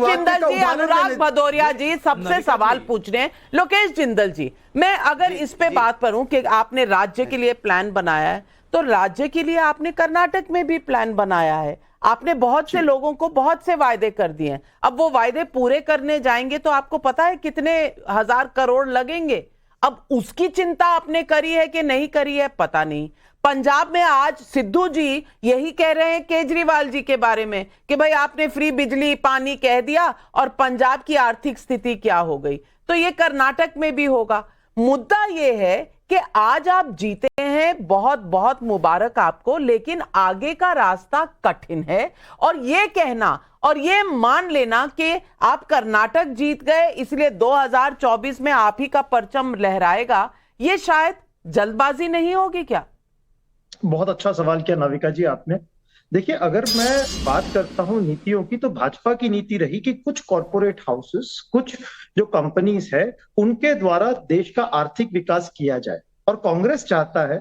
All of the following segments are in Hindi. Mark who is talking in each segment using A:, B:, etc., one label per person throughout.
A: जिंदल जी, अनुराग भदौरिया जी सबसे सवाल पूछ रहे हैं। लोकेश जिंदल जी, मैं अगर इस पे बात करूं कि आपने राज्य के लिए प्लान बनाया है, तो राज्य के लिए आपने कर्नाटक में भी प्लान बनाया है। आपने बहुत से लोगों को बहुत से वायदे कर दिए हैं। अब वो वायदे पूरे करने जाएंगे तो आपको पता है कितने हजार करोड़ लगेंगे। अब उसकी चिंता आपने करी है कि नहीं करी है पता नहीं। पंजाब में आज सिद्धू जी यही कह रहे हैं केजरीवाल जी के बारे में कि भाई आपने फ्री बिजली पानी कह दिया और पंजाब की आर्थिक स्थिति क्या हो गई। तो ये कर्नाटक में भी होगा। मुद्दा ये है कि आज आप जीते हैं, बहुत बहुत मुबारक आपको, लेकिन आगे का रास्ता कठिन है। और ये कहना और ये मान लेना कि आप कर्नाटक जीत गए इसलिए 2024 में आप ही का परचम लहराएगा, ये शायद जल्दबाजी नहीं होगी क्या?
B: बहुत अच्छा सवाल किया नाविका जी आपने। देखिए, अगर मैं बात करता हूं नीतियों की, तो भाजपा की नीति रही कि कुछ कॉरपोरेट हाउसेस, कुछ जो कंपनीज है, उनके द्वारा देश का आर्थिक विकास किया जाए। और कांग्रेस चाहता है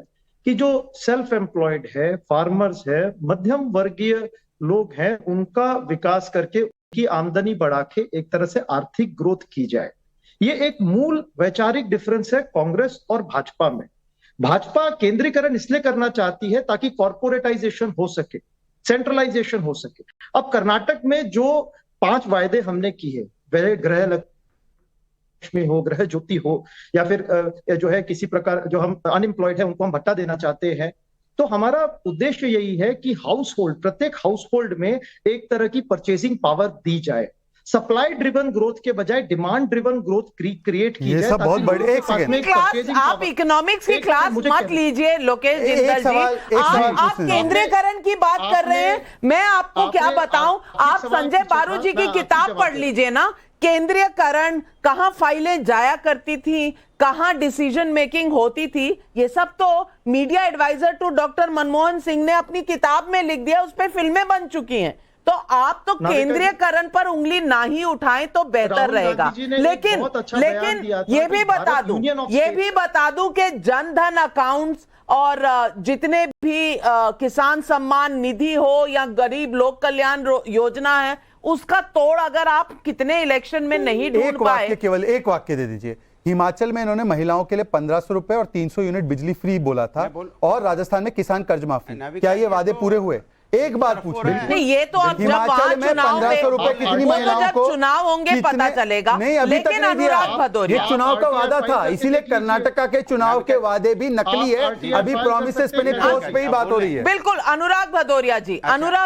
B: कि जो सेल्फ एम्प्लॉयड है, फार्मर्स है, मध्यम वर्गीय लोग हैं, उनका विकास करके उनकी आमदनी बढ़ा के एक तरह से आर्थिक ग्रोथ की जाए। ये एक मूल वैचारिक डिफरेंस है कांग्रेस और भाजपा में। भाजपा केंद्रीकरण इसलिए करना चाहती है ताकि कॉर्पोरेटाइजेशन हो सके, सेंट्रलाइजेशन हो सके। अब कर्नाटक में जो 5 वायदे हमने किए, वह गृह लक्ष्मी हो, गृह ज्योति हो, या फिर जो है किसी प्रकार जो हम अनएम्प्लॉयड है उनको हम भत्ता देना चाहते हैं, तो हमारा उद्देश्य यही है कि प्रत्येक हाउस होल्ड में एक तरह की परचेसिंग पावर दी जाए। सप्लाई ड्रिवन ग्रोथ के बजाय डिमांड ड्रिवन ग्रोथ क्रिएट की जाए।
C: सब बहुत बड़े
A: क्लास, आप इकोनॉमिक्स की क्लास मत लीजिए लोकेश जिंदल जी। आप केंद्रीकरण की बात कर रहे हैं, मैं आपको क्या बताऊं, आप संजय बारू जी की किताब पढ़ लीजिए ना। केंद्रीयकरण, कहां फाइलें जाया करती थी, कहां डिसीजन मेकिंग होती थी, ये सब तो media adviser to doctor Manmohan Singh ने अपनी किताब में लिख दिया, उस पर फिल्में बन चुकी हैं। तो आप तो केंद्रीयकरण पर उंगली ना ही उठाएं तो बेहतर रहेगा। लेकिन ये भी बता दूं कि जनधन अकाउंट्स और जितने भी किसान सम्मान निधि हो या गरीब लोक कल्याण योजना है, उसका तोड़ अगर आप कितने इलेक्शन में नहीं ढूंढ पाए।
C: केवल एक वाक्य दे दीजिए। हिमाचल में इन्होंने महिलाओं के लिए 1500 रुपए और 300 यूनिट बिजली फ्री बोला था, और राजस्थान में किसान कर्ज माफी। क्या ये वादे पूरे हुए? एक बार पूछ
A: नहीं, ये तो अब जब वहां चुनाव होंगे पता चलेगा।
C: नहीं, अभी तक नहीं दिया। ये चुनाव का वादा था, इसीलिए कर्नाटका के चुनाव के वादे भी नकली है। अभी प्रॉमिसेस पे पोस्ट पे ही बात हो रही है।
A: बिल्कुल। अनुराग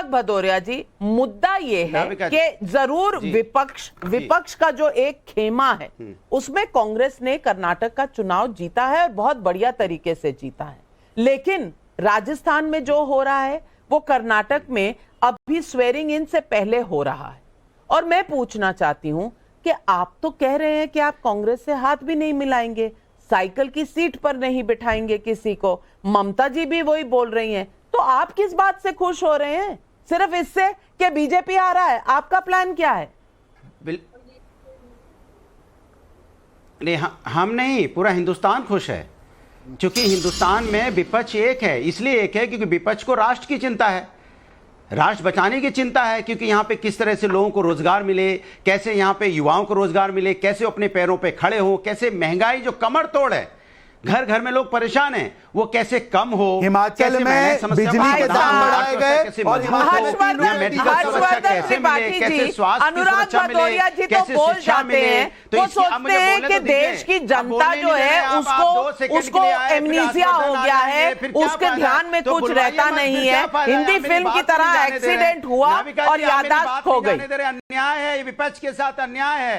A: भदौरिया जी, मुद्दा ये है कि जरूर विपक्ष का जो एक खेमा है उसमें कांग्रेस ने कर्नाटक का चुनाव जीता है और बहुत बढ़िया तरीके से जीता है। लेकिन राजस्थान में जो हो रहा है वो कर्नाटक में अभी स्वेरिंग इन से पहले हो रहा है। और मैं पूछना चाहती हूं कि आप तो कह रहे हैं कि आप कांग्रेस से हाथ भी नहीं मिलाएंगे, साइकिल की सीट पर नहीं बिठाएंगे किसी को। ममता जी भी वही बोल रही हैं। तो आप किस बात से खुश हो रहे हैं? सिर्फ इससे कि बीजेपी आ रहा है? आपका प्लान क्या है?
D: नहीं, हम नहीं, पूरा हिंदुस्तान खुश है। क्योंकि हिंदुस्तान में विपक्ष एक है, इसलिए एक है क्योंकि विपक्ष को राष्ट्र की चिंता है, राष्ट्र बचाने की चिंता है। क्योंकि यहाँ पे किस तरह से लोगों को रोजगार मिले, कैसे यहाँ पे युवाओं को रोजगार मिले, कैसे अपने पैरों पे खड़े हो, कैसे महंगाई जो कमर तोड़ है, घर घर में लोग परेशान हैं, वो कैसे कम हो।
C: हिमाचल में बिजली के दाम बढ़ाए गए और
A: अनुराग भदौरिया जी तो बोल जाते हैं, वो सोचते हैं कि देश की जनता जो है उसको एमनीसिया हो गया है, उसके ध्यान में कुछ रहता नहीं है। हिंदी फिल्म की तरह एक्सीडेंट हुआ और याददाश्त खो गई।
D: अन्याय है, विपक्ष के साथ अन्याय है।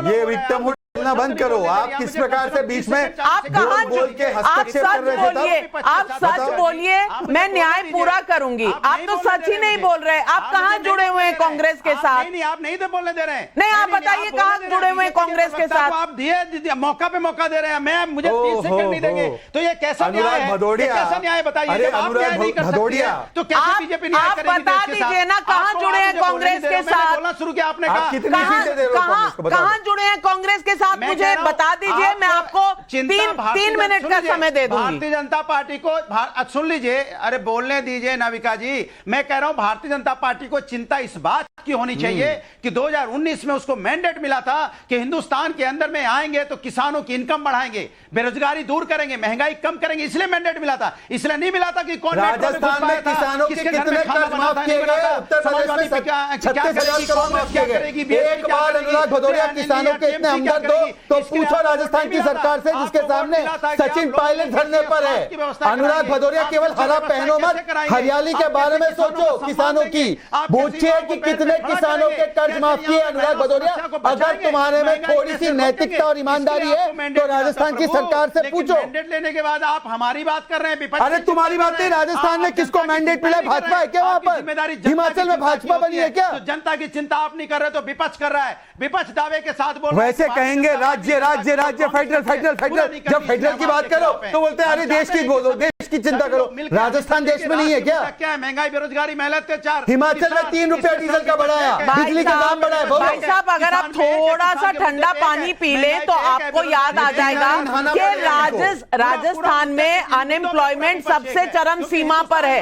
C: ये विक्टिम बोलना बंद करो। आप किस प्रकार से बीच में
A: आप कहां बोल के हस्तक्षेप कर रहे थे? आप सच बोलिए, मैं न्याय पूरा करूंगी। आप तो सच ही नहीं बोल रहे। आप कहां जुड़े हुए हैं कांग्रेस के साथ?
D: नहीं, आप नहीं तो बोलने दे रहे हैं।
A: नहीं, आप बताइए कहां जुड़े हुए हैं कांग्रेस के साथ?
D: आप दिए मौका पे मौका दे रहे हैं, मुझे 30 सेकंड नहीं देंगे, तो ये कैसा न्याय है? कैसा न्याय बताइए?
C: भदौरिया,
D: तो कैसे बीजेपी न्याय करेगी?
A: आप बता दीजिए ना, कहां जुड़े हैं कांग्रेस के साथ?
D: बोलना शुरू किया आपने,
A: कहां जुड़े हैं कांग्रेस के साथ? आप
D: मैं
A: मुझे
D: कह रहा हूं,
A: बता दीजिए, मैं आपको
D: चिंता
A: तीन मिनट का समय दे दूंगी।
D: भारतीय जनता पार्टी को सुन लीजिए, अरे बोलने दीजिए नाविका जी। मैं कह रहा हूं भारतीय जनता पार्टी को चिंता इस बात की होनी चाहिए कि 2019 में उसको मैंडेट मिला था कि हिंदुस्तान के अंदर में आएंगे तो किसानों की इनकम बढ़ाएंगे, बेरोजगारी दूर करेंगे, महंगाई कम करेंगे, इसलिए मैंडेट मिला था। इसलिए नहीं मिला था कि कौन
C: राजस्थान में किसानों के कितने कर्ज माफ किए गए? उत्तर प्रदेश में 36,000 करोड़ माफ किए गए। एक बार अनुराग भदौरिया किसानों के इतने हमदर्द हो तो पूछो राजस्थान की सरकार से, जिसके सामने सचिन पायलट धरने पर है। अनुराग भदौरिया केवल हरा पहनो मत, हरियाली के बारे में सोचो, किसानों की पूछिए कि कितने किसानों के कर्ज माफ किए अनुराग भदौरिया। अगर तुम्हारे में थोड़ी सी नैतिकता और ईमानदारी है तो राजस्थान की सरकार से पूछो।
D: मैंडेट लेने के बाद आप हमारी बात कर रहे हैं, विपक्ष
C: अरे तुम्हारी बात नहीं, राजस्थान में किसको मैंडेट मिला? भाजपा है क्या वहां पर? हिमाचल में भाजपा बनी है क्या?
D: तो जनता की चिंता आप नहीं कर रहे तो विपक्ष कर रहा है। विपक्ष दावे के साथ बोल
C: वैसे कहेंगे राज्य राज्य राज्य, फेडरल फेडरल फेडरल। जब फेडरल की बात करो तो बोलते हैं अरे देश की बोलो, देश की चिंता करो। राजस्थान देश में नहीं है क्या?
D: क्या है? महंगाई, बेरोजगारी, महिला अत्याचार।
C: हिमाचल में 3 रुपया डीजल का बढ़ाया, बिजली का दाम बढ़ा है।
A: भाई साहब, अगर आप थोड़ा सा ठंडा पानी पी लें तो आपको याद आ जाएगा कि राजस्थान में अनएम्प्लॉयमेंट सबसे चरम सीमा पर है।